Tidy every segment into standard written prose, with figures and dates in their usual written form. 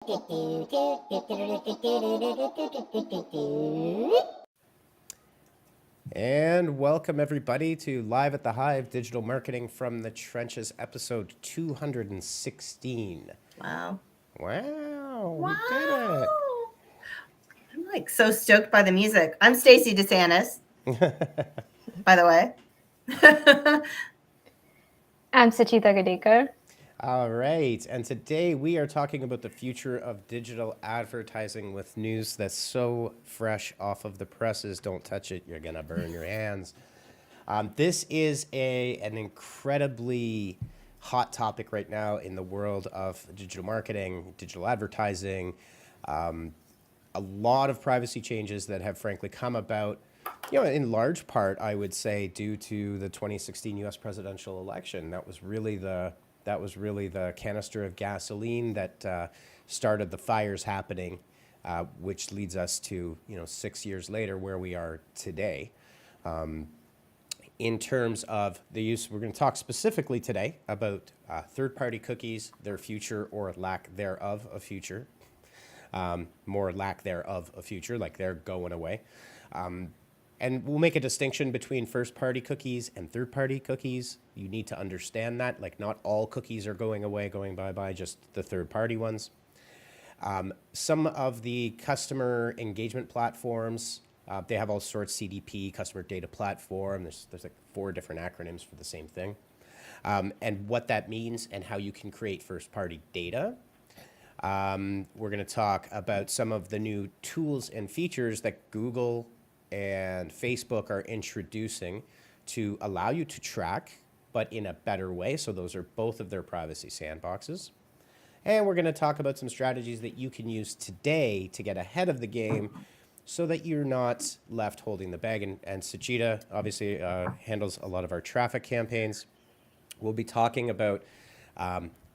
And welcome everybody to Live at the Hive Digital Marketing from the Trenches, episode 216. Wow. Wow, we did it. I'm like so stoked by the music. I'm Stacey DeSantis, by the way. I'm Sachita Gadekar. All right, and today we are talking about the future of digital advertising with news that's so fresh off of the presses. Don't touch it, you're gonna burn your hands. This is an incredibly hot topic right now in the world of digital marketing, digital advertising. A lot of privacy changes that have frankly come about, in large part, I would say, due to the 2016 U.S. presidential election. That was really the canister of gasoline that started the fires happening, which leads us to 6 years later where we are today. In terms of the use, we're going to talk specifically today about third-party cookies, their future or lack thereof a future. More lack thereof a future, like they're going away. And we'll make a distinction between first-party cookies and third-party cookies. You need to understand that. Like, not all cookies are going away, going bye-bye, just the third-party ones. Some of the customer engagement platforms, they have all sorts, CDP, Customer Data Platform. There's like 4 different acronyms for the same thing. And what that means and how you can create first-party data. We're going to talk about some of the new tools and features that Google and Facebook are introducing to allow you to track, but in a better way. So those are both of their privacy sandboxes. And we're going to talk about some strategies that you can use today to get ahead of the game so that you're not left holding the bag. And Sachita obviously handles a lot of our traffic campaigns. We'll be talking about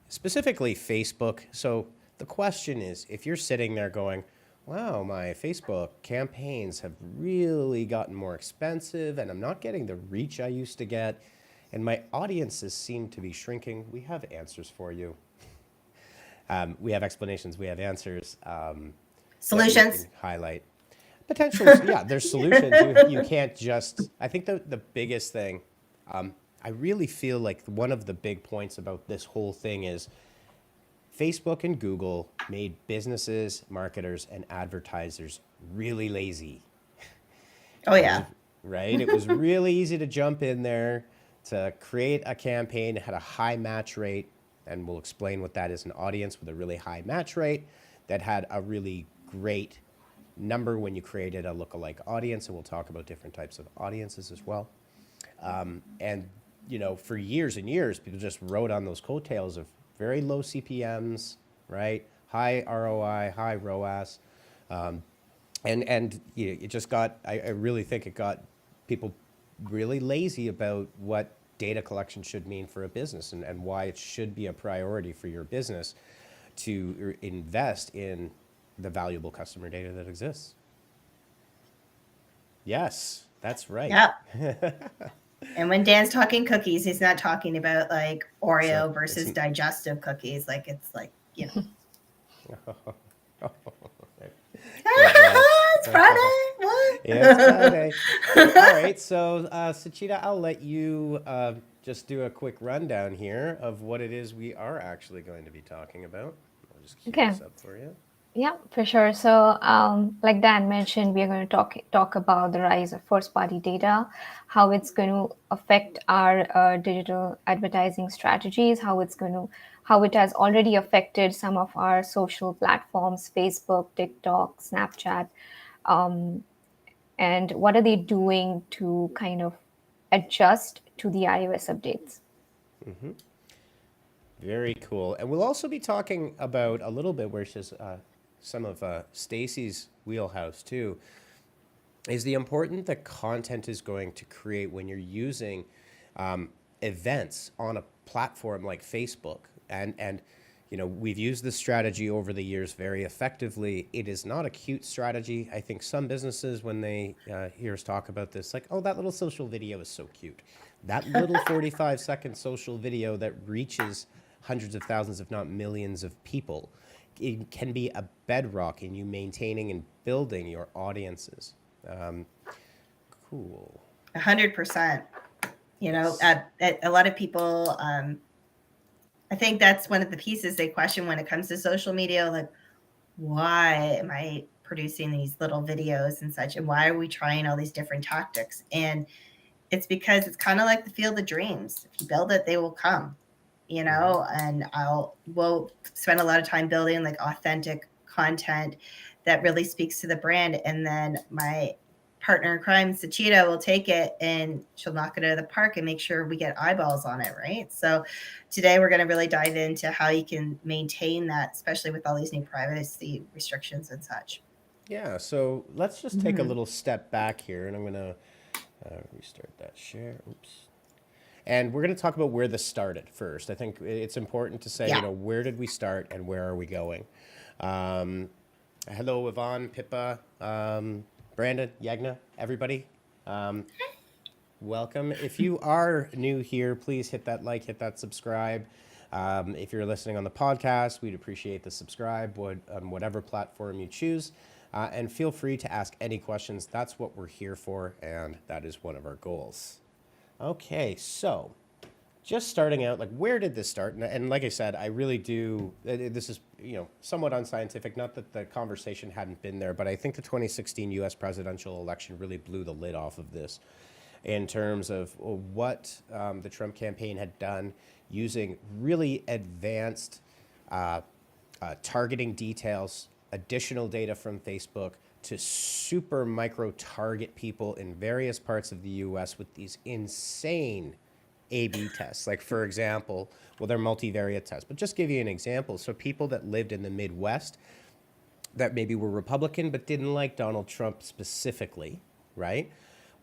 specifically Facebook. So the question is, if you're sitting there going, wow, my Facebook campaigns have really gotten more expensive and I'm not getting the reach I used to get, and my audiences seem to be shrinking, we have answers for you. We have explanations, we have answers. Solutions. Highlight. Potential, yeah, there's solutions. You can't just, I think the biggest thing, I really feel like one of the big points about this whole thing is Facebook and Google made businesses, marketers, and advertisers really lazy. Oh, yeah. Right? It was really easy to jump in there, to create a campaign that had a high match rate, and we'll explain what that is, an audience with a really high match rate that had a really great number when you created a lookalike audience, and we'll talk about different types of audiences as well. And, for years and years, people just rode on those coattails of very low CPMs, right? High ROI, high ROAS. And it just got, I really think it got people really lazy about what data collection should mean for a business and why it should be a priority for your business to invest in the valuable customer data that exists. Yes, that's right. Yeah. And when Dan's talking cookies, he's not talking about like Oreo versus digestive cookies. Like it's like, It's Friday. What? Yeah, it's Friday. All right, so Sachita, I'll let you just do a quick rundown here of what it is we are actually going to be talking about. I'll just keep this up for you. Yeah, for sure. So like Dan mentioned, we are going to talk about the rise of first-party data, how it's going to affect our digital advertising strategies, how it has already affected some of our social platforms, Facebook, TikTok, Snapchat, and what are they doing to kind of adjust to the iOS updates. Mm-hmm. Very cool. And we'll also be talking about a little bit, which is some of Stacey's wheelhouse too, is the importance that content is going to create when you're using events on a platform like Facebook. And we've used this strategy over the years very effectively. It is not a cute strategy. I think some businesses, when they hear us talk about this, like, oh, that little social video is so cute. That little 45-second social video that reaches hundreds of thousands, if not millions of people it can be a bedrock in you maintaining and building your audiences. Cool. 100%. You know, Yes. a lot of people, I think that's one of the pieces they question when it comes to social media. Like, why am I producing these little videos and such? And why are we trying all these different tactics? And it's because it's kind of like the field of dreams. If you build it, they will come, you know, and we'll spend a lot of time building like authentic content that really speaks to the brand. And then my partner in crime, Sachita, will take it and she'll knock it out of the park and make sure we get eyeballs on it, right? So today we're going to really dive into how you can maintain that, especially with all these new privacy restrictions and such. Yeah, so let's just take a little step back here, and I'm going to restart that share. Oops. And we're going to talk about where this started first. I think it's important to say, Yeah. you know, where did we start and where are we going? Hello, Yvonne, Pippa, Brandon, Yagna, everybody. Welcome. If you are new here, please hit that like, hit that subscribe. If you're listening on the podcast, we'd appreciate the subscribe on whatever platform you choose. And feel free to ask any questions. That's what we're here for, and that is one of our goals. Okay, so just starting out, like, where did this start? And like I said, I really do, this is, you know, somewhat unscientific. Not that the conversation hadn't been there, but I think the 2016 US presidential election really blew the lid off of this in terms of what the Trump campaign had done using really advanced targeting details, additional data from Facebook to super micro target people in various parts of the US with these insane A/B tests. Like, for example, well, they're multivariate tests, but just give you an example. So people that lived in the Midwest that maybe were Republican but didn't like Donald Trump specifically, right?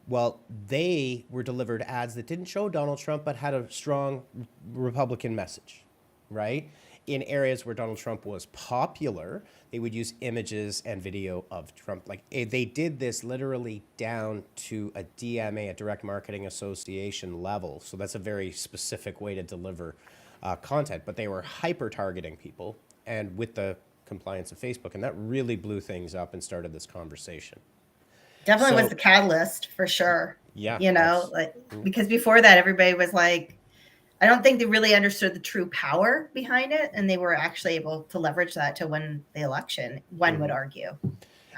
Well, they were delivered ads that didn't show Donald Trump but had a strong Republican message, right? In areas where Donald Trump was popular, they would use images and video of Trump. Like, they did this literally down to a DMA, a direct marketing association level. So that's a very specific way to deliver content. But they were hyper targeting people, and with the compliance of Facebook, and that really blew things up and started this conversation. Definitely So- was the catalyst for sure. Yeah, You know, like, because before that, everybody was like, I don't think they really understood the true power behind it, and they were actually able to leverage that to win the election. One would argue.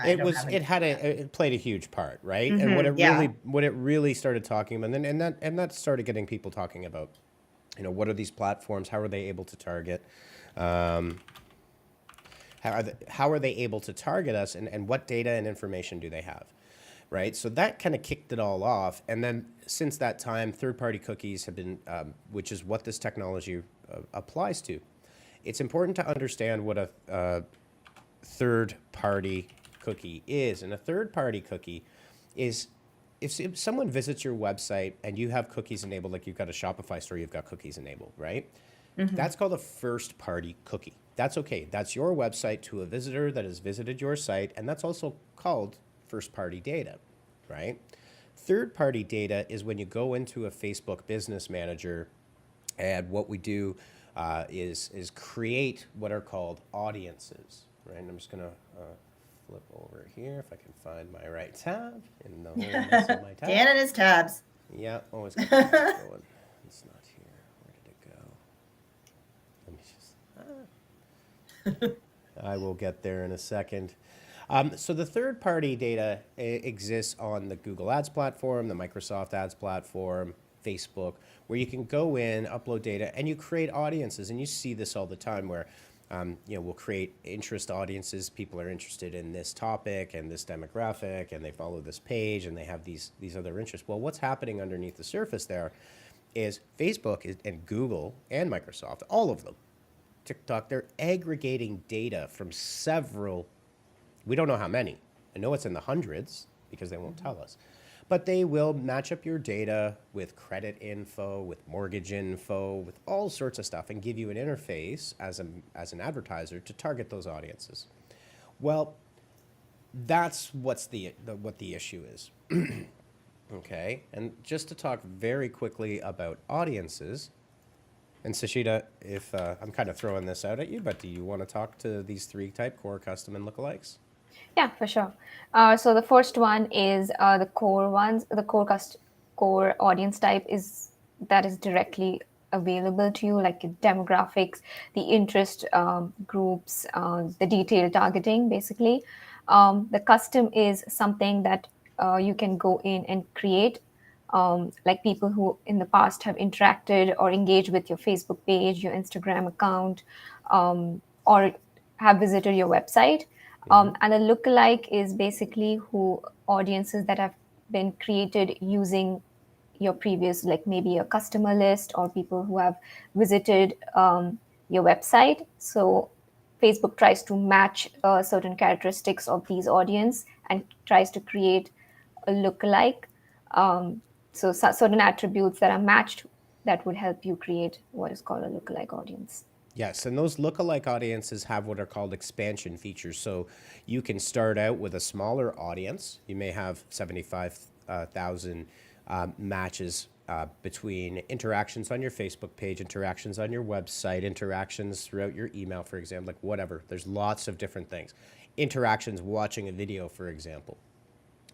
It played a huge part, right? And what it really started talking about, and that started getting people talking about, you know, what are these platforms? How are they able to target? How are they able to target us, and what data and information do they have? Right, so that kind of kicked it all off, and then since that time, third-party cookies have been, which is what this technology applies to. It's important to understand what a third-party cookie is, and a third-party cookie is if someone visits your website and you have cookies enabled, like you've got a Shopify store, you've got cookies enabled, right? That's called a first-party cookie. That's okay. That's your website to a visitor that has visited your site, and that's also called first-party data, right? Third-party data is when you go into a Facebook Business Manager, and what we do is create what are called audiences, right? And I'm just gonna flip over here if I can find my right tab in the whole mess of my tab. Dan and his tabs. Yeah, always got the tabs going. It's not here. Where did it go? Let me just. I will get there in a second. So the third-party data exists on the Google Ads platform, the Microsoft Ads platform, Facebook, where you can go in, upload data, and you create audiences. And you see this all the time where, you know, we'll create interest audiences. People are interested in this topic and this demographic, and they follow this page, and they have these other interests. Well, what's happening underneath the surface there is Facebook and Google and Microsoft, all of them, TikTok, they're aggregating data from several. We don't know how many. I know it's in the hundreds because they won't tell us. But they will match up your data with credit info, with mortgage info, with all sorts of stuff, and give you an interface as an advertiser to target those audiences. Well, that's what the issue is. Okay, and just to talk very quickly about audiences, And Sashita, if I'm kind of throwing this out at you, but do you want to talk to these three type core, custom, and lookalikes? Yeah, for sure. So the first one is the core ones. The core audience type is that is directly available to you, like demographics, the interest groups, the detailed targeting, basically. The custom is something that you can go in and create, like people who in the past have interacted or engaged with your Facebook page, your Instagram account, or have visited your website. And a lookalike is basically who audiences that have been created using your previous, like maybe a customer list or people who have visited your website. So Facebook tries to match certain characteristics of these audience and tries to create a lookalike. Certain attributes that are matched that would help you create what is called a lookalike audience. Yes, and those lookalike audiences have what are called expansion features. So you can start out with a smaller audience. You may have 75,000 matches between interactions on your Facebook page, interactions on your website, interactions throughout your email, for example, like whatever. There's lots of different things. Interactions watching a video, for example.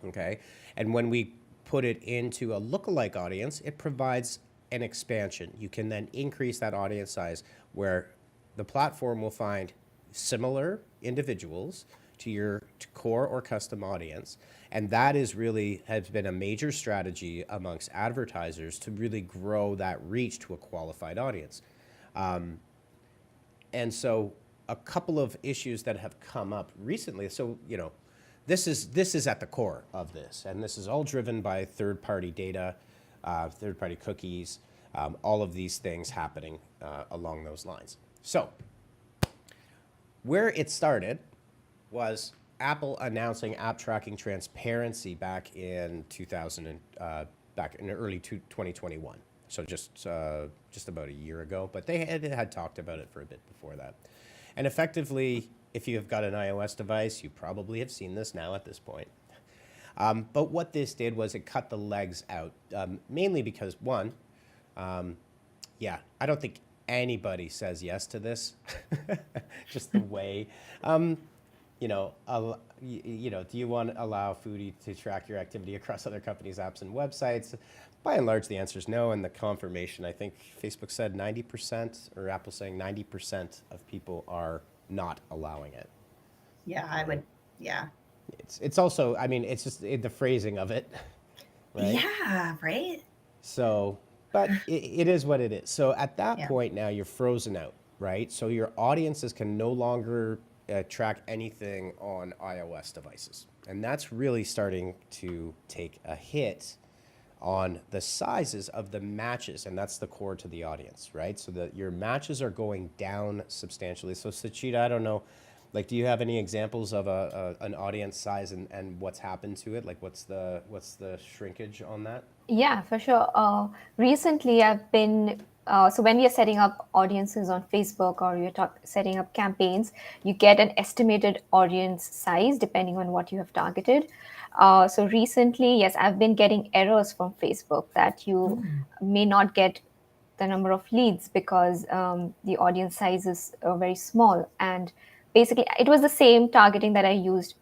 Okay, and when we put it into a lookalike audience, it provides an expansion. You can then increase that audience size where the platform will find similar individuals to your core or custom audience. And that is really has been a major strategy amongst advertisers to really grow that reach to a qualified audience. And so a couple of issues that have come up recently. So, this is at the core of this, and this is all driven by third-party data, third-party cookies, all of these things happening along those lines. So, where it started was Apple announcing app tracking transparency back in early 2021. So just about a year ago, but they had talked about it for a bit before that. And effectively, if you've got an iOS device, you probably have seen this now at this point. But what this did was it cut the legs out, mainly because one, I don't think anybody says yes to this. Just the way, do you want to allow Foodie to track your activity across other companies' apps and websites? By and large, the answer is no. And the confirmation, I think Facebook said 90%, or Apple saying 90% of people are not allowing it. Yeah, I would. Yeah. It's also, it's just the phrasing of it, right? Yeah, right? So, but it is what it is. So at that point now, you're frozen out, right? So your audiences can no longer track anything on iOS devices. And that's really starting to take a hit on the sizes of the matches, and that's the core to the audience, right? So that your matches are going down substantially. So Sachita, I don't know, like, do you have any examples of an audience size and what's happened to it? Like, what's the shrinkage on that? Yeah, for sure. Recently, I've been so when we are setting up audiences on Facebook or you're setting up campaigns, you get an estimated audience size depending on what you have targeted. So recently, yes, I've been getting errors from Facebook that you may not get the number of leads because the audience size is very small. And basically, it was the same targeting that I used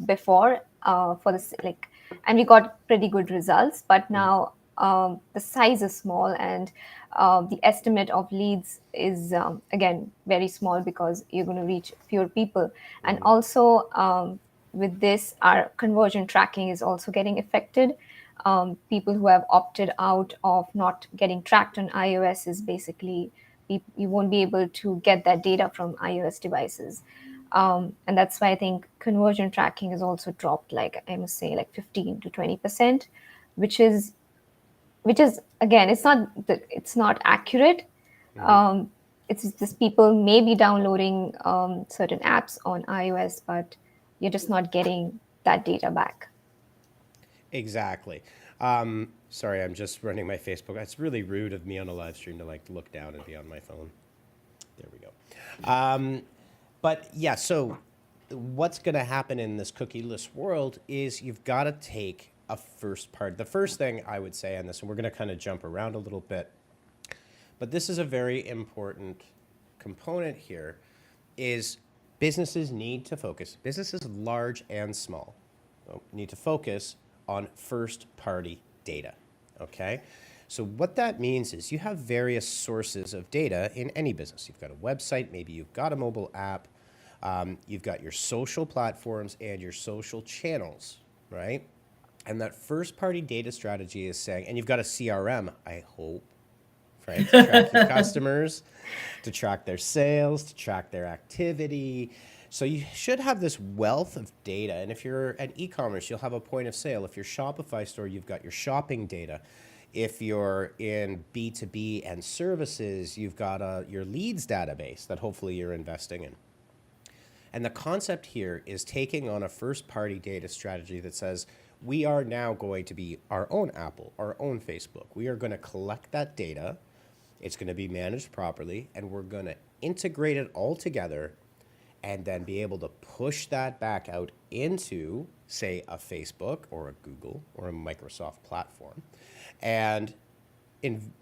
before for this, like, and we got pretty good results. But now the size is small, and the estimate of leads is again very small because you're going to reach fewer people. And also with this, our conversion tracking is also getting affected. People who have opted out of not getting tracked on iOS is basically you won't be able to get that data from iOS devices. And that's why I think conversion tracking is also dropped, like I must say, like 15 to 20%, which is again, it's not accurate. It's just people may be downloading certain apps on iOS, but you're just not getting that data back. Exactly. Sorry, I'm just running my Facebook. It's really rude of me on a live stream to look down and be on my phone. There we go. But yeah, so what's going to happen in this cookieless world is you've got to take a first part. The first thing I would say on this, and we're going to kind of jump around a little bit, But this is a very important component here is businesses need to focus, businesses large and small, need to focus on first party data, okay? So what that means is you have various sources of data in any business. You've got a website, maybe you've got a mobile app, you've got your social platforms and your social channels, right? And that first party data strategy is saying, and you've got a CRM, I hope, right? To track your customers, to track their sales, to track their activity. So you should have this wealth of data. And if you're an e-commerce, you'll have a point of sale. If you're Shopify store, you've got your shopping data. If you're in B2B and services, you've got your leads database that hopefully you're investing in. And the concept here is taking on a first party data strategy that says, we are now going to be our own Apple, our own Facebook. We are going to collect that data. It's going to be managed properly, and we're going to integrate it all together and then be able to push that back out into, say, a Facebook or a Google or a Microsoft platform. And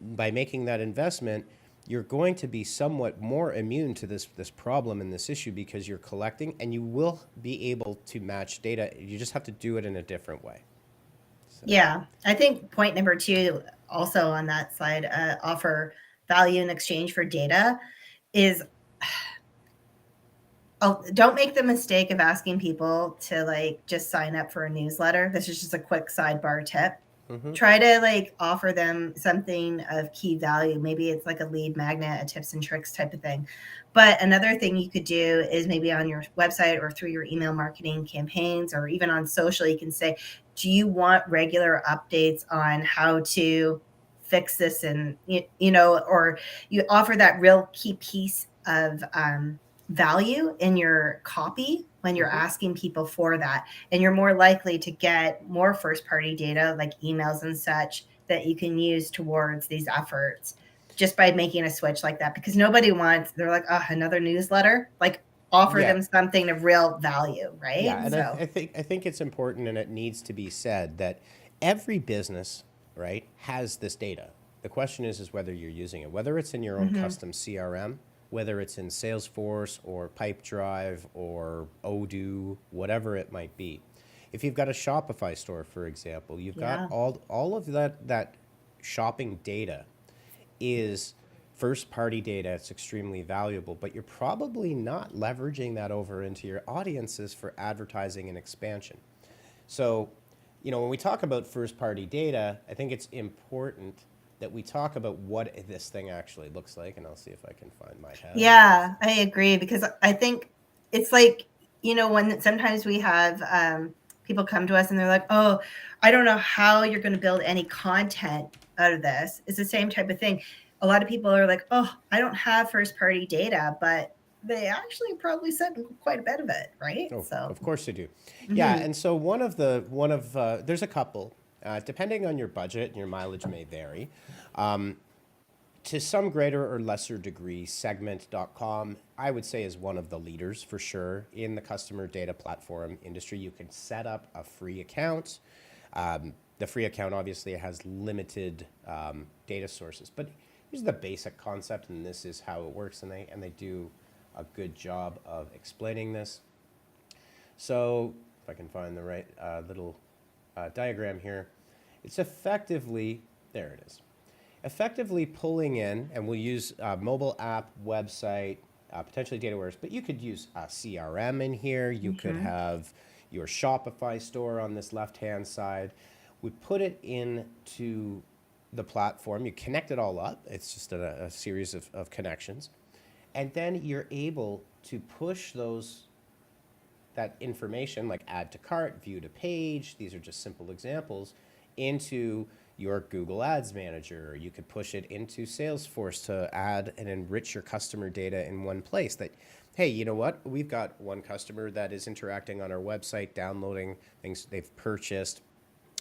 by making that investment, you're going to be somewhat more immune to this problem and this issue because you're collecting and you will be able to match data. You just have to do it in a different way. So. Yeah, I think point number 2 also on that slide, offer value in exchange for data is don't make the mistake of asking people to like just sign up for a newsletter. This is just a quick sidebar tip. Try to like offer them something of key value. Maybe it's like a lead magnet, a tips and tricks type of thing. But another thing you could do is maybe on your website or through your email marketing campaigns or even on social, you can say, do you want regular updates on how to fix this? And, you know, or you offer that real key piece of value in your copy when you're asking people for that, and you're more likely to get more first party data like emails and such that you can use towards these efforts just by making a switch like that, because nobody wants, they're like, oh, another newsletter, like offer them something of real value, right? Yeah, and so. I think it's important, and it needs to be said that every business, right, has this data. The question is whether you're using it, whether it's in your own custom CRM, whether it's in Salesforce or Pipedrive or Odoo, whatever it might be. If you've got a Shopify store, for example, you've got all of that shopping data is first party data. It's extremely valuable, but you're probably not leveraging that over into your audiences for advertising and expansion. So, you know, when we talk about first party data, I think it's important that we talk about what this thing actually looks like, and I'll see if I can find my head. Yeah, I agree, because I think it's like, you know, when sometimes we have people come to us and they're like, oh, I don't know how you're going to build any content out of this. It's the same type of thing. A lot of people are like, oh, I don't have first party data, but they actually probably sent quite a bit of it, right? Oh, so of course they do. Yeah, and so there's a couple. Depending on your budget, and your mileage may vary. To some greater or lesser degree, segment.com, I would say, is one of the leaders for sure in the customer data platform industry. You can set up a free account. The free account obviously has limited data sources, but here's the basic concept, and this is how it works, and they do a good job of explaining this. So if I can find the right little diagram here, it's effectively, there it is, effectively pulling in, and we'll use mobile app, website, potentially data warehouse, but you could use a CRM in here. You could have your Shopify store on this left-hand side. We put it into the platform. You connect it all up. It's just a series of connections. And then you're able to push that information, like add to cart, view to page, these are just simple examples, into your Google Ads Manager. You could push it into Salesforce to add and enrich your customer data in one place. That, hey, you know what? We've got one customer that is interacting on our website, downloading things they've purchased.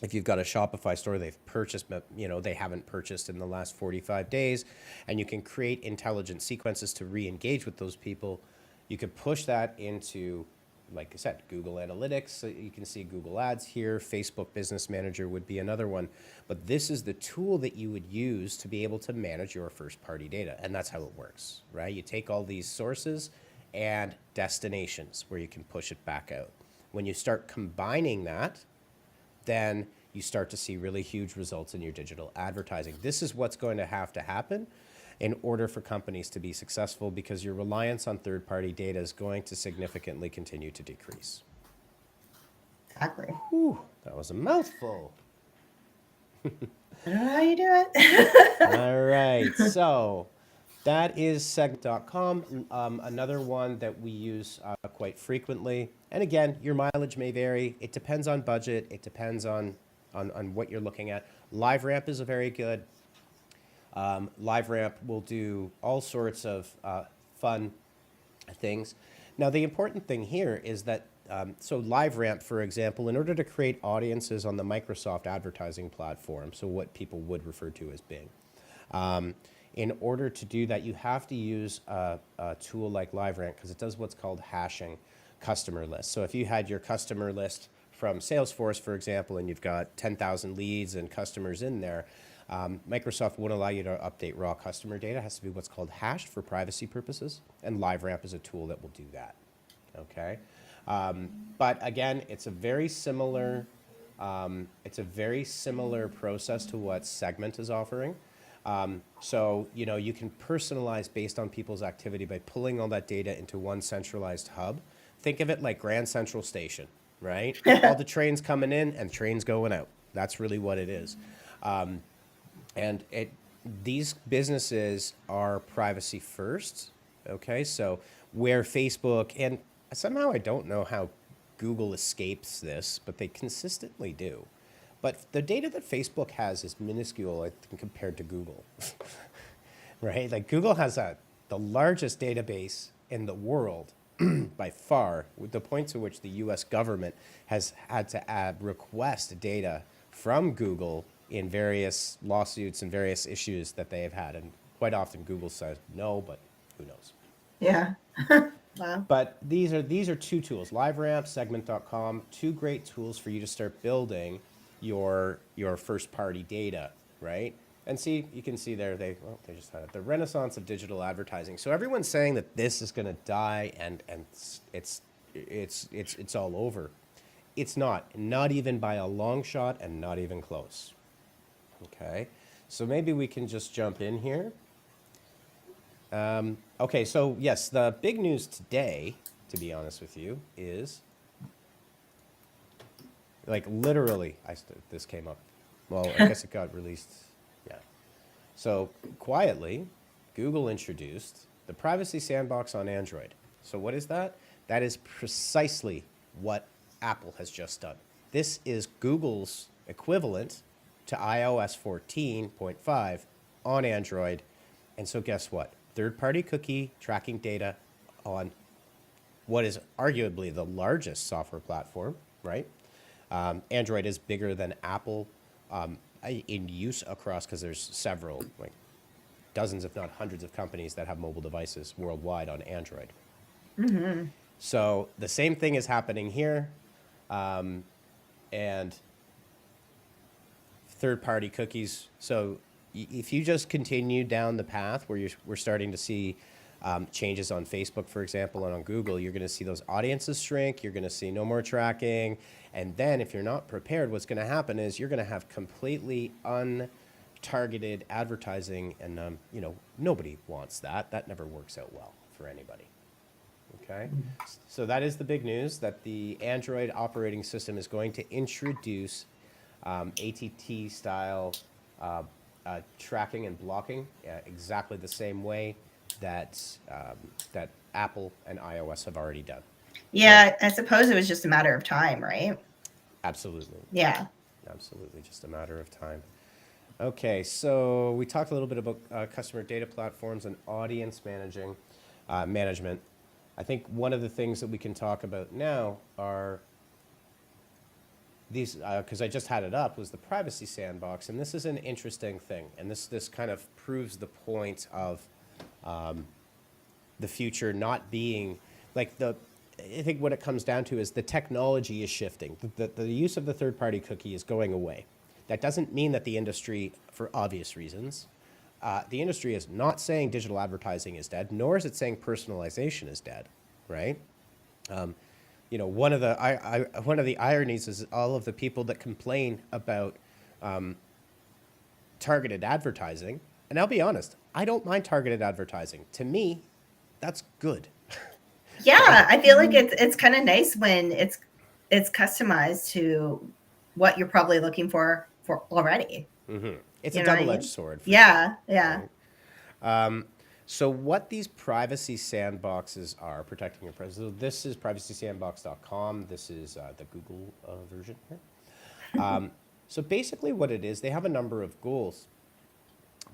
If you've got a Shopify store, they've purchased, but you know they haven't purchased in the last 45 days, and you can create intelligent sequences to re-engage with those people. You could push that into like I said, Google Analytics. So you can see Google Ads here. Facebook Business Manager would be another one. But this is the tool that you would use to be able to manage your first-party data. And that's how it works, right? You take all these sources and destinations where you can push it back out. When you start combining that, then you start to see really huge results in your digital advertising. This is what's going to happen in order for companies to be successful, because your reliance on third-party data is going to significantly continue to decrease. Exactly. Whew, that was a mouthful. I don't know how you do it. All right, so that is segment.com. Another one that we use quite frequently. And again, your mileage may vary. It depends on budget. It depends on what you're looking at. LiveRamp is a very good. LiveRamp will do all sorts of fun things. Now, the important thing here is that, so LiveRamp, for example, in order to create audiences on the Microsoft advertising platform, so what people would refer to as Bing, in order to do that, you have to use a tool like LiveRamp, because it does what's called hashing customer lists. So if you had your customer list from Salesforce, for example, and you've got 10,000 leads and customers in there, Microsoft won't allow you to update raw customer data. It has to be what's called hashed for privacy purposes, and LiveRamp is a tool that will do that. Okay, but again, it's a very similar process to what Segment is offering. So you can personalize based on people's activity by pulling all that data into one centralized hub. Think of it like Grand Central Station, right? All the trains coming in and trains going out. That's really what it is. And these businesses are privacy first, okay? So where Facebook, and somehow I don't know how Google escapes this, but they consistently do. But the data that Facebook has is minuscule, I think, compared to Google, right? Like Google has the largest database in the world by far, with the point to which the US government has had to request data from Google in various lawsuits and various issues that they have had. And quite often Google says no, but who knows? Yeah. Wow. But these are two tools, LiveRamp, Segment.com, two great tools for you to start building your first party data, right? And see, you can see there, they just had it. The renaissance of digital advertising. So everyone's saying that this is going to die and it's all over. It's not even by a long shot, and not even close. Okay, so maybe we can just jump in here. Okay, so yes, the big news today, to be honest with you, is like literally, this came up. Well, I guess it got released. Yeah. So quietly, Google introduced the Privacy Sandbox on Android. So what is that? That is precisely what Apple has just done. This is Google's equivalent to iOS 14.5 on Android. And so guess what? Third-party cookie tracking data on what is arguably the largest software platform, right? Android is bigger than Apple in use across, because there's several, like dozens, if not hundreds of companies that have mobile devices worldwide on Android. Mm-hmm. So the same thing is happening here. And third-party cookies. So if you just continue down the path where we're starting to see changes on Facebook, for example, and on Google, you're going to see those audiences shrink. You're going to see no more tracking. And then if you're not prepared, what's going to happen is you're going to have completely untargeted advertising. And, nobody wants that. That never works out well for anybody. Okay, so that is the big news, that the Android operating system is going to introduce ATT-style tracking and blocking exactly the same way that Apple and iOS have already done. Yeah, I suppose it was just a matter of time, right? Absolutely. Yeah. Absolutely, just a matter of time. Okay, so we talked a little bit about customer data platforms and audience management. I think one of the things that we can talk about now are these, because I just had it up, was the Privacy Sandbox. And this is an interesting thing. And this kind of proves the point of the future not being, like I think what it comes down to is the technology is shifting. The use of the third-party cookie is going away. That doesn't mean that the industry, for obvious reasons, the industry is not saying digital advertising is dead, nor is it saying personalization is dead, right? You know, one of the ironies is all of the people that complain about targeted advertising, and I'll be honest, I don't mind targeted advertising. To me, that's good. Yeah, I feel like it's kind of nice when it's customized to what you're probably looking for already. It's You a know what I mean? double-edged sword. For Yeah, sure, yeah. right? So what these privacy sandboxes are, protecting your privacy. So this is privacysandbox.com. This is the Google version here. So basically what it is, they have a number of goals,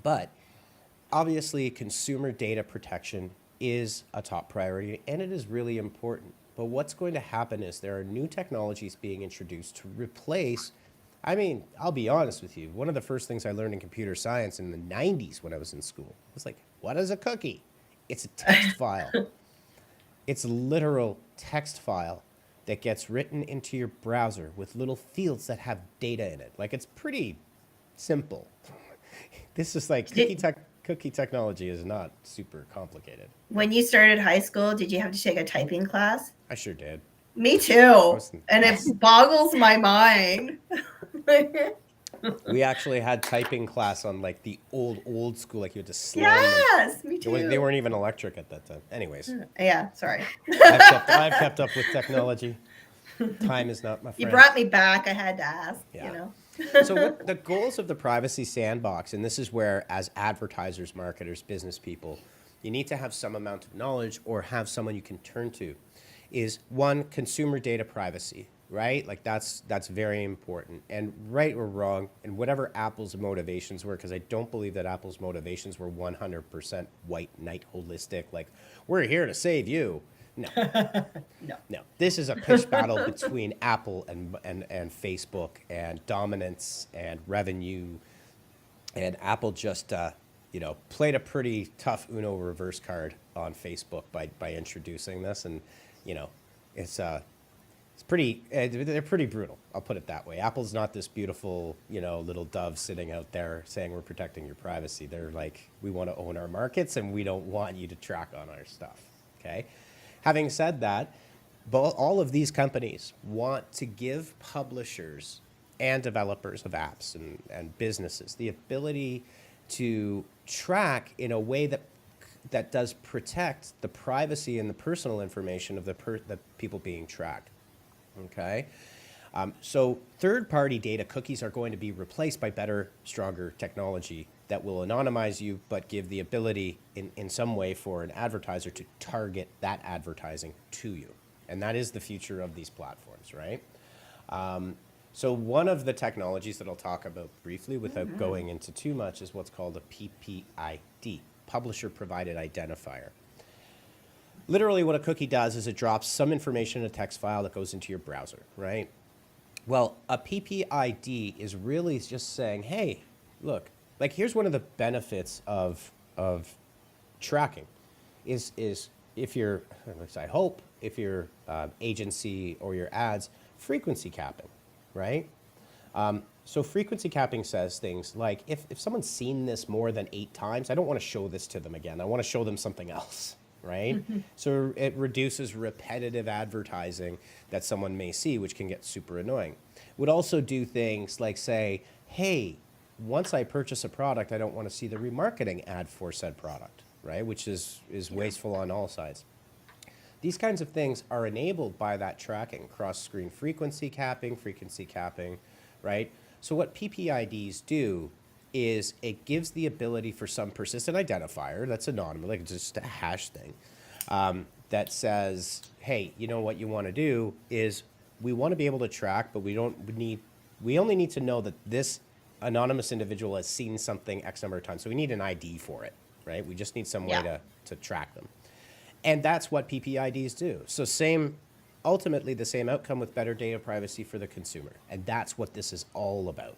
but obviously consumer data protection is a top priority and it is really important. But what's going to happen is there are new technologies being introduced to replace, I mean, I'll be honest with you, one of the first things I learned in computer science in the 90s when I was in school was like, what is a cookie? It's a text file. It's a literal text file that gets written into your browser with little fields that have data in it. Like, it's pretty simple. This is like cookie technology is not super complicated. When you started high school, did you have to take a typing class? I sure did. Me too. And it boggles my mind. We actually had typing class on like the old school, like you had to slam Yes, me them. too. They weren't even electric at that time. Anyways, Yeah, sorry. I've kept up with technology. Time is not my friend. You brought me back. I had to ask, Yeah. you know. So what the goals of the privacy sandbox, and this is where as advertisers, marketers, business people, you need to have some amount of knowledge or have someone you can turn to, is one, consumer data privacy, right? Like that's very important. And right or wrong, and whatever Apple's motivations were, because I don't believe that Apple's motivations were 100% white knight holistic, like we're here to save you. No. No. This is a pitch battle between Apple and Facebook and dominance and revenue. And Apple just, played a pretty tough Uno reverse card on Facebook by introducing this. And, it's pretty, they're pretty brutal. I'll put it that way. Apple's not this beautiful, little dove sitting out there saying we're protecting your privacy. They're like, we want to own our markets and we don't want you to track on our stuff. Okay. Having said that, all of these companies want to give publishers and developers of apps and businesses the ability to track in a way that does protect the privacy and the personal information of the people being tracked. Okay? So third-party data cookies are going to be replaced by better, stronger technology that will anonymize you, but give the ability in some way for an advertiser to target that advertising to you. And that is the future of these platforms, right? So one of the technologies that I'll talk about briefly without going into too much is what's called a PPID, Publisher Provided Identifier. Literally what a cookie does is it drops some information in a text file that goes into your browser, right? Well, a PPID is really just saying, hey, look, like here's one of the benefits of tracking is if you're, I hope, if your agency or your ads, frequency capping, right? So frequency capping says things like, if someone's seen this more than 8 times, I don't want to show this to them again. I want to show them something else, right? So it reduces repetitive advertising that someone may see, which can get super annoying. Would also do things like say, hey, once I purchase a product, I don't want to see the remarketing ad for said product, right? Which is wasteful on all sides. These kinds of things are enabled by that tracking, cross-screen frequency capping, right? So what PPIDs do is it gives the ability for some persistent identifier that's anonymous, like just a hash thing, that says, hey, you know what you want to do is we want to be able to track, but we only need to know that this anonymous individual has seen something X number of times. So we need an ID for it, right? We just need some way to track them. And that's what PPIDs do. So ultimately the same outcome with better data privacy for the consumer. And that's what this is all about.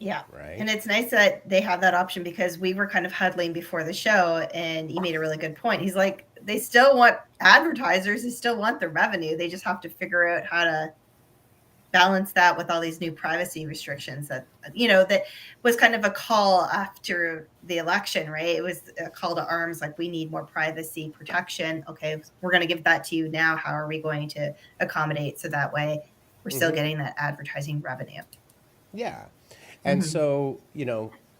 Yeah. right? And it's nice that they have that option, because we were kind of huddling before the show and he made a really good point. He's like, they still want advertisers, they still want the revenue. They just have to figure out how to balance that with all these new privacy restrictions that, that was kind of a call after the election, right? It was a call to arms, like, we need more privacy protection. Okay, we're going to give that to you now. How are we going to accommodate so that way we're still getting that advertising revenue? Yeah. And so,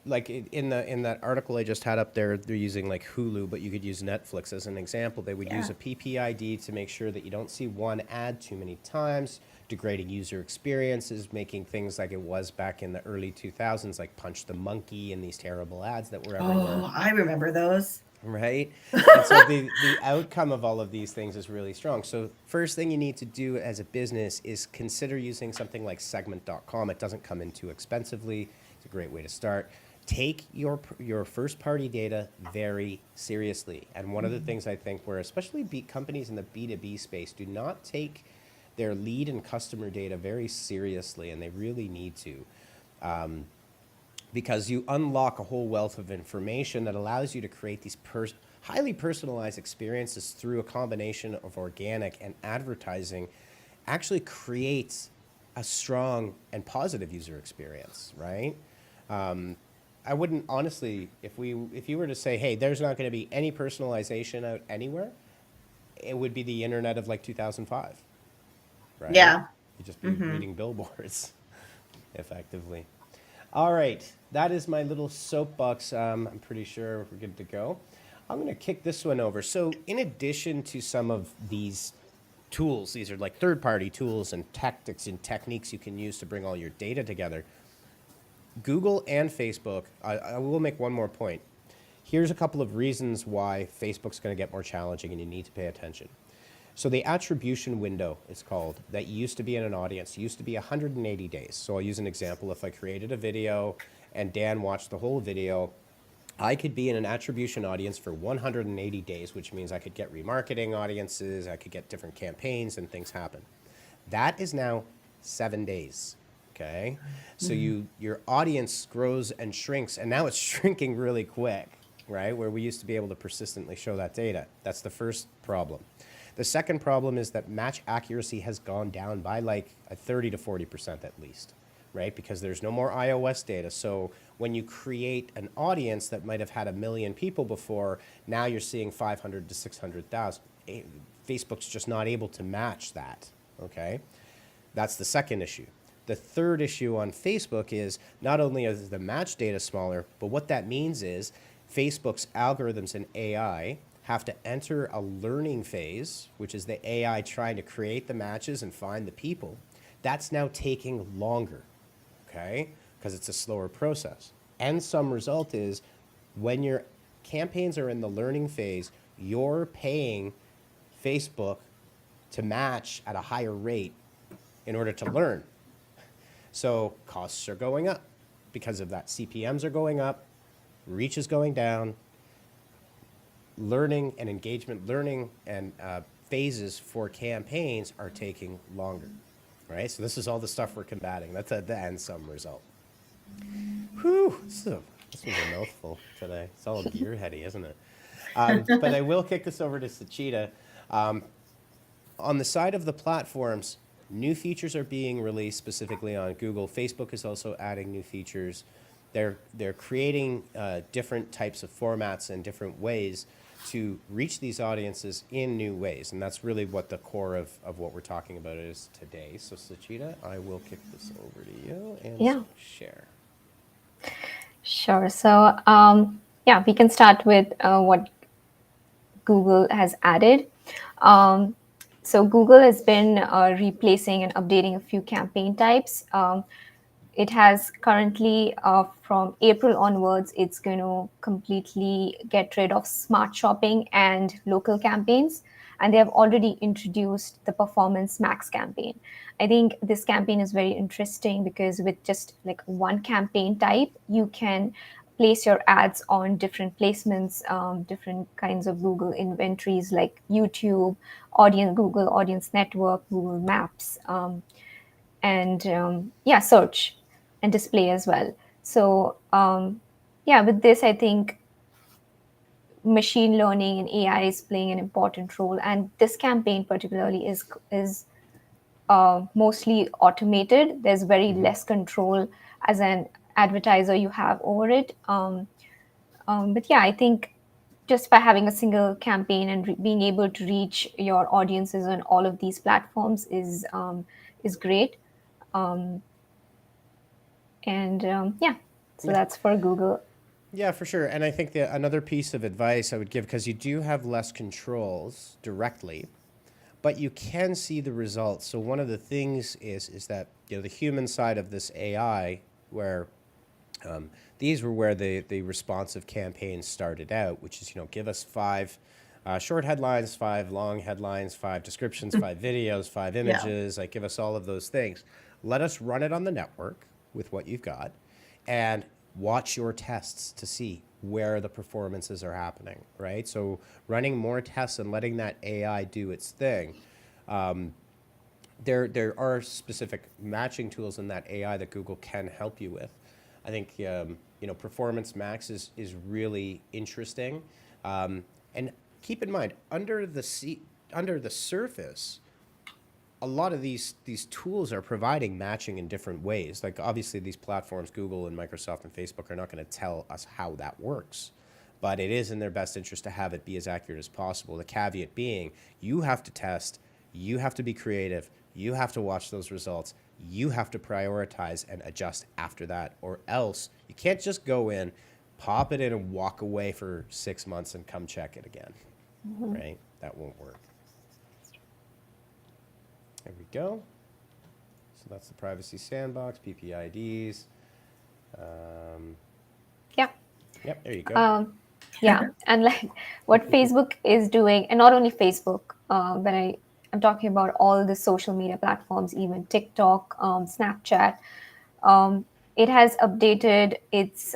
like in that article I just had up there, they're using like Hulu, but you could use Netflix as an example. They would use a PPID to make sure that you don't see one ad too many times, degrading user experiences, making things like it was back in the early 2000s, like Punch the Monkey and these terrible ads that were everywhere. Oh, I remember those. Right? And so the outcome of all of these things is really strong. So first thing you need to do as a business is consider using something like segment.com. It doesn't come in too expensively. It's a great way to start. Take your first party data very seriously. And one of the things I think where especially companies in the B2B space do not take their lead and customer data very seriously, and they really need to. Because you unlock a whole wealth of information that allows you to create these highly personalized experiences through a combination of organic and advertising, actually creates a strong and positive user experience, right? I wouldn't honestly, if you were to say, hey, there's not going to be any personalization out anywhere, it would be the internet of like 2005, right? Yeah. You'd just be reading billboards, effectively. All right, that is my little soapbox. I'm pretty sure we're good to go. I'm going to kick this one over. So in addition to some of these tools, these are like third-party tools and tactics and techniques you can use to bring all your data together. Google and Facebook, I will make one more point. Here's a couple of reasons why Facebook's going to get more challenging and you need to pay attention. So the attribution window, it's called, that used to be in an audience, used to be 180 days. So I'll use an example. If I created a video and Dan watched the whole video, I could be in an attribution audience for 180 days, which means I could get remarketing audiences, I could get different campaigns and things happen. That is now 7 days, okay? So your audience grows and shrinks, and now it's shrinking really quick, right? Where we used to be able to persistently show that data. That's the first problem. The second problem is that match accuracy has gone down by like 30 to 40% at least, right? Because there's no more iOS data. So when you create an audience that might have had 1 million people before, now you're seeing 500 to 600,000. Facebook's just not able to match that, okay? That's the second issue. The third issue on Facebook is not only is the match data smaller, but what that means is Facebook's algorithms and AI have to enter a learning phase, which is the AI trying to create the matches and find the people. That's now taking longer, okay? Because it's a slower process. And some result is when your campaigns are in the learning phase, you're paying Facebook to match at a higher rate in order to learn. So costs are going up because of that. CPMs are going up, reach is going down, learning and engagement, learning and phases for campaigns are taking longer, right? So this is all the stuff we're combating. That's the end sum result. Whew, this was a mouthful today. It's all gearheady, isn't it? But I will kick this over to Sachita. On the side of the platforms, new features are being released specifically on Google. Facebook is also adding new features. They're creating different types of formats and different ways to reach these audiences in new ways. And that's really what the core of what we're talking about is today. So Sachita, I will kick this over to you and share. Sure. So, we can start with what Google has added. So Google has been replacing and updating a few campaign types. It has currently, from April onwards, it's going to completely get rid of smart shopping and local campaigns. And they have already introduced the Performance Max campaign. I think this campaign is very interesting because with just like one campaign type, you can place your ads on different placements, different kinds of Google inventories like YouTube, Google Audience Network, Google Maps, and search and display as well. So yeah, with this, I think machine learning and AI is playing an important role, and this campaign particularly is mostly automated. There's very less control as an advertiser you have over it. But yeah, I think just by having a single campaign and being able to reach your audiences on all of these platforms is great. Um, and yeah, so Yeah. that's for Google. Yeah, for sure. And I think that another piece of advice I would give, because you do have less controls directly, but you can see the results. So one of the things is that the human side of this AI, where these were where the responsive campaigns started out, which is give us 5 short headlines, 5 long headlines, 5 descriptions, 5 videos, 5 Yeah. images. Like give us all of those things. Let us run it on the network with what you've got, and watch your tests to see where the performances are happening, right? So running more tests and letting that AI do its thing. There are specific matching tools in that AI that Google can help you with. I think Performance Max is really interesting, and keep in mind under the surface, a lot of these tools are providing matching in different ways. Like obviously these platforms, Google and Microsoft and Facebook, are not going to tell us how that works, but it is in their best interest to have it be as accurate as possible. The caveat being, you have to test, you have to be creative, you have to watch those results, you have to prioritize and adjust after that, or else you can't just go in, pop it in, and walk away for 6 months and come check it again, right? That won't work. There we go. So that's the privacy sandbox, PPIDs. Yeah. Yep, there you go. Yeah, and like what Facebook is doing, and not only Facebook, but I'm talking about all the social media platforms, even TikTok, Snapchat. It has updated its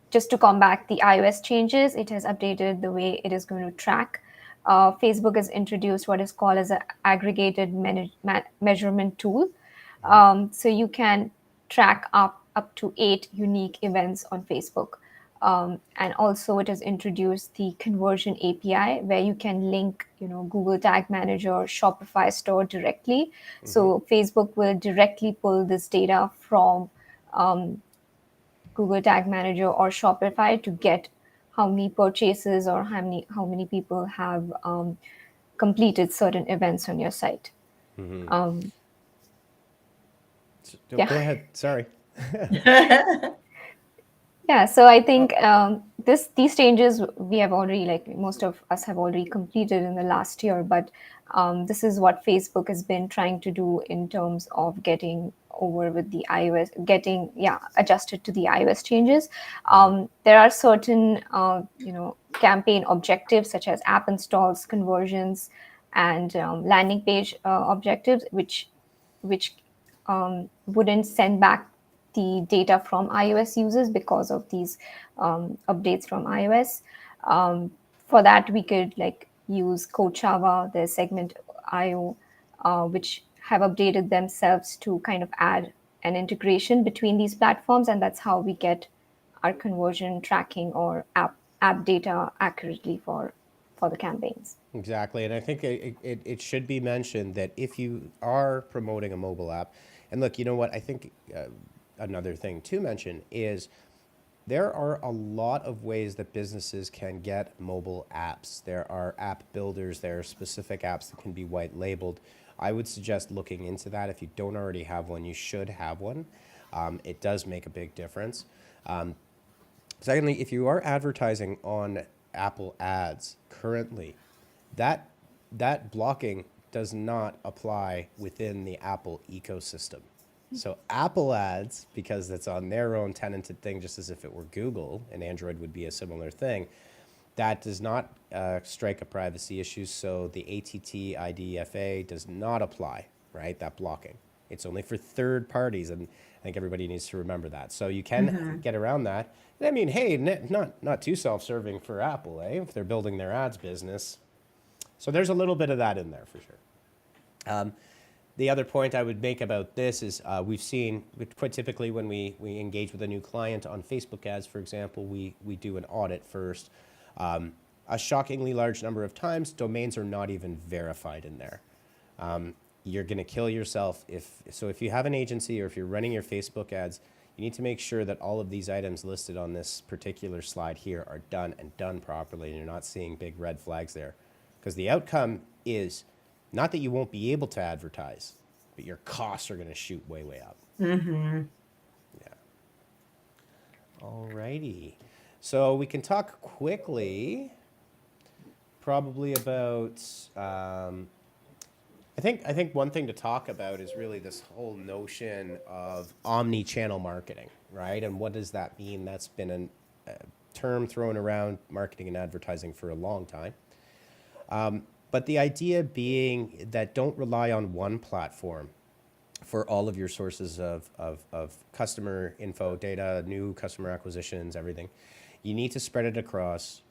just to combat the iOS changes. It has updated the way it is going to track. Facebook has introduced what is called as an aggregated measurement tool, so you can track up to 8 unique events on Facebook. And also, it has introduced the conversion API where you can link, Google Tag Manager or Shopify store directly. So Facebook will directly pull this data from Google Tag Manager or Shopify to get how many purchases or how many people have completed certain events on your site. Um, Go yeah. ahead. Sorry. Yeah, so I think these changes we have already, like most of us have already completed in the last year, but this is what Facebook has been trying to do in terms of getting over with the iOS, getting adjusted to the iOS changes. There are certain campaign objectives such as app installs, conversions, and landing page objectives, which wouldn't send back the data from iOS users because of these updates from iOS. For that, we could use Coachava, the Segment IO, which have updated themselves to kind of add an integration between these platforms, and that's how we get our conversion tracking or app data accurately for the campaigns. Exactly. And I think it should be mentioned that if you are promoting a mobile app, and look, you know what? I think another thing to mention is there are a lot of ways that businesses can get mobile apps. There are app builders, there are specific apps that can be white labeled. I would suggest looking into that. If you don't already have one, you should have one. It does make a big difference. Secondly, if you are advertising on Apple ads currently, that blocking does not apply within the Apple ecosystem. So Apple ads, because it's on their own tenanted thing, just as if it were Google, and Android would be a similar thing, that does not strike a privacy issue. So the ATT IDFA does not apply, right? That blocking. It's only for third parties, and I think everybody needs to remember that. So you can get around that. And I mean, hey, not too self-serving for Apple, eh? If they're building their ads business. So there's a little bit of that in there for sure. The other point I would make about this is we've seen quite typically when we engage with a new client on Facebook ads, for example, we do an audit first. A shockingly large number of times, domains are not even verified in there. You're going to kill yourself if you have an agency or if you're running your Facebook ads, you need to make sure that all of these items listed on this particular slide here are done and done properly, and you're not seeing big red flags there. Because the outcome is not that you won't be able to advertise, but your costs are going to shoot way, way up. Mm-hmm. Yeah. All righty. So we can talk quickly, probably about, I think one thing to talk about is really this whole notion of omni-channel marketing, right? And what does that mean? That's been a term thrown around marketing and advertising for a long time. But the idea being that don't rely on one platform for all of your sources of customer info, data, new customer acquisitions, everything. You need to spread it across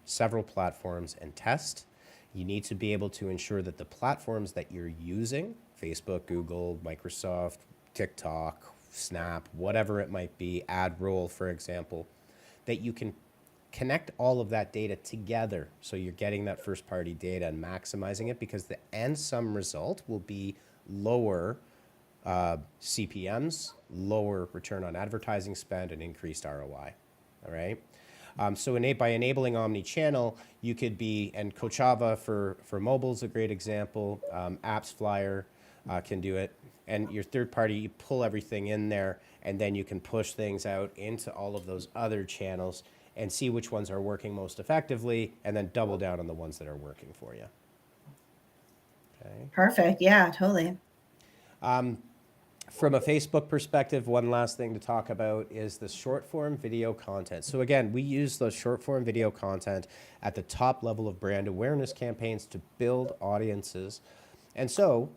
several platforms and test. You need to be able to ensure that the platforms that you're using, Facebook, Google, Microsoft, TikTok, Snap, whatever it might be, AdRoll, for example, that you can connect all of that data together so you're getting that first party data and maximizing it, because the end sum result will be lower CPMs, lower return on advertising spend, and increased ROI. All right. So by enabling omni-channel, you could be, and Kochava for mobile is a great example. Apps Flyer can do it. And your third party, you pull everything in there, and then you can push things out into all of those other channels and see which ones are working most effectively, and then double down on the ones that are working for you. Okay. Perfect. Yeah, totally. From a Facebook perspective, one last thing to talk about is the short form video content. So again, we use the short form video content at the top level of brand awareness campaigns to build audiences. And so,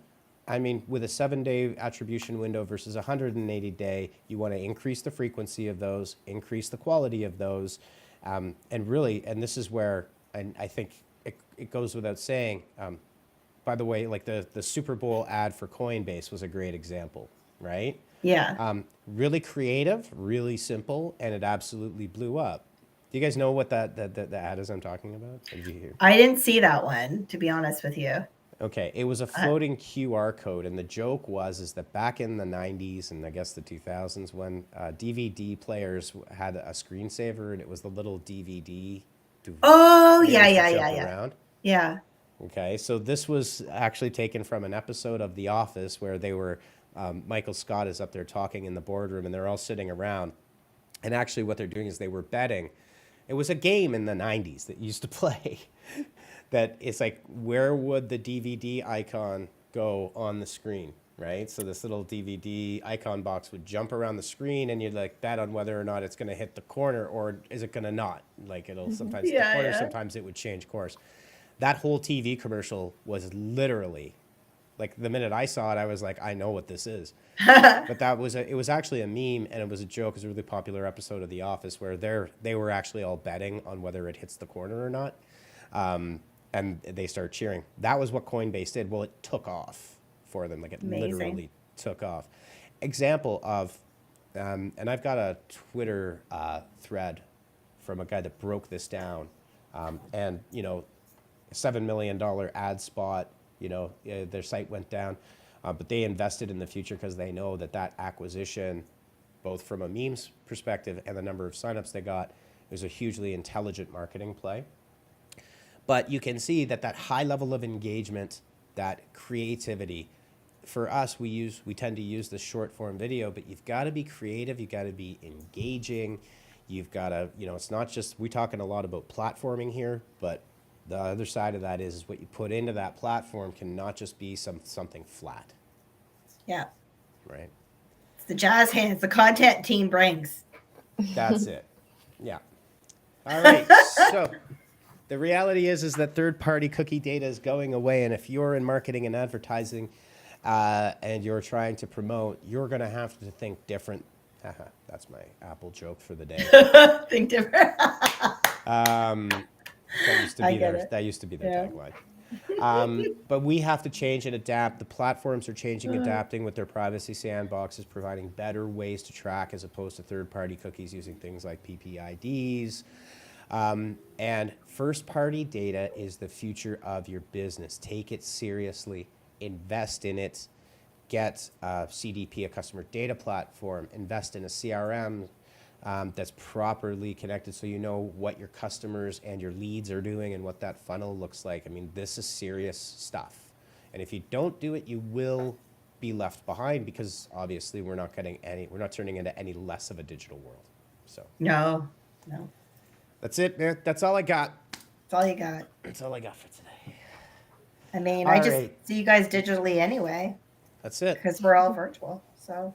I mean, with a 7-day attribution window versus a 180-day, you want to increase the frequency of those, increase the quality of those, and really, and this is where, and I think it goes without saying, by the way, like the Super Bowl ad for Coinbase was a great example, right? Yeah. Really creative, really simple, and it absolutely blew up. Do you guys know what the ad is I'm talking about? Did you hear? I didn't see that one, to be honest with you. Okay, it was a floating QR code, and the joke is that back in the 90s and I guess the 2000s, when DVD players had a screensaver, and it was the little DVD. Oh, yeah. Around. Yeah. Okay, so this was actually taken from an episode of The Office where they were, Michael Scott is up there talking in the boardroom, and they're all sitting around. And actually what they're doing is they were betting. It was a game in the 90s that used to play that it's like, where would the DVD icon go on the screen, right? So this little DVD icon box would jump around the screen, and you'd like bet on whether or not it's going to hit the corner, or is it going to not? Like it'll sometimes hit the corner, sometimes it would change course. That whole TV commercial was literally, like the minute I saw it, I was like, I know what this is. But it was actually a meme, and it was a joke. It was a really popular episode of The Office where they were actually all betting on whether it hits the corner or not. And they start cheering. That was what Coinbase did. Well, it took off for them. Like it literally took off. Example of, and I've got a Twitter thread from a guy that broke this down. And, you know, $7 million ad spot, you know, their site went down. But they invested in the future because they know that acquisition, both from a memes perspective and the number of signups they got, was a hugely intelligent marketing play. But you can see that high level of engagement, that creativity, for us, we tend to use the short form video, but you've got to be creative, you've got to be engaging, you've got to, you know, it's not just, we're talking a lot about platforming here, but the other side of that is what you put into that platform can not just be something flat. Yeah. Right? It's the jazz hands the content team brings. That's it. Yeah. All right. So the reality is that third-party cookie data is going away, and if you're in marketing and advertising and you're trying to promote, you're going to have to think different. That's my Apple joke for the day. Think different. That used to be their tagline. But we have to change and adapt. The platforms are changing, adapting with their privacy sandboxes, providing better ways to track as opposed to third-party cookies using things like PPIDs. And first-party data is the future of your business. Take it seriously. Invest in it. Get CDP, a customer data platform. Invest in a CRM that's properly connected so you know what your customers and your leads are doing and what that funnel looks like. I mean, this is serious stuff. And if you don't do it, you will be left behind because obviously we're not turning into any less of a digital world. So No. that's it, man. That's all I got. That's all you got. That's all I got for today. I mean, All I just right. see you guys digitally anyway That's it. because we're all virtual. So,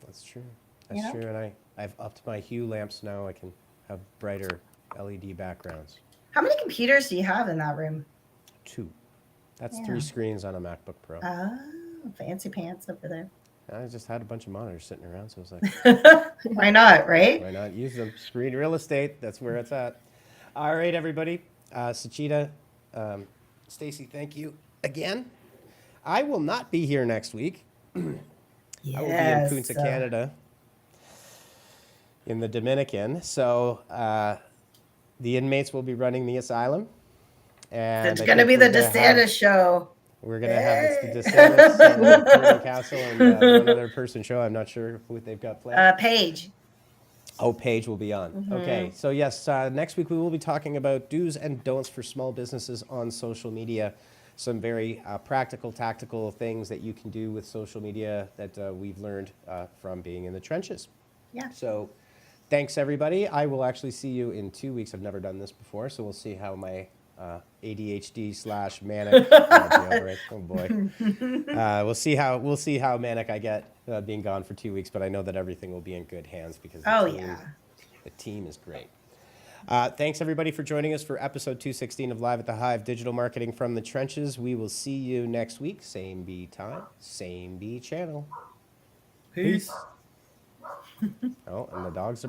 That's true. That's true. And I've upped my hue lamps now. I can have brighter LED backgrounds. how many computers do you have in that room? 2. That's Yeah. 3 screens on a MacBook Pro. Oh, fancy pants over there. I just had a bunch of monitors sitting around, so I was like, Why not, right? why not use them? Screen real estate, that's where it's at. All right, everybody. Sachita, Stacy, thank you again. I will not be here next week. I will be in Punta, Canada, in the Dominican. So the inmates will be running the asylum. And It's going to be the DeSantis show. We're going to have the DeSantis Touring Council and one other person show. I'm not sure who they've got planned. Paige. Oh, Paige will be on. Okay. So, yes, next week we will be talking about do's and don'ts for small businesses on social media. Some very practical, tactical things that you can do with social media that we've learned from being in the trenches. Yeah. So, thanks, everybody. I will actually see you in 2 weeks. I've never done this before, so we'll see how my ADHD/manic. Oh boy. We'll see how manic I get being gone for 2 weeks, but I know that everything will be in good hands because the team is great. Thanks everybody for joining us for episode 216 of Live at the Hive, Digital Marketing from the Trenches. We will see you next week, same B time, same B channel. Peace. Oh, and the dogs are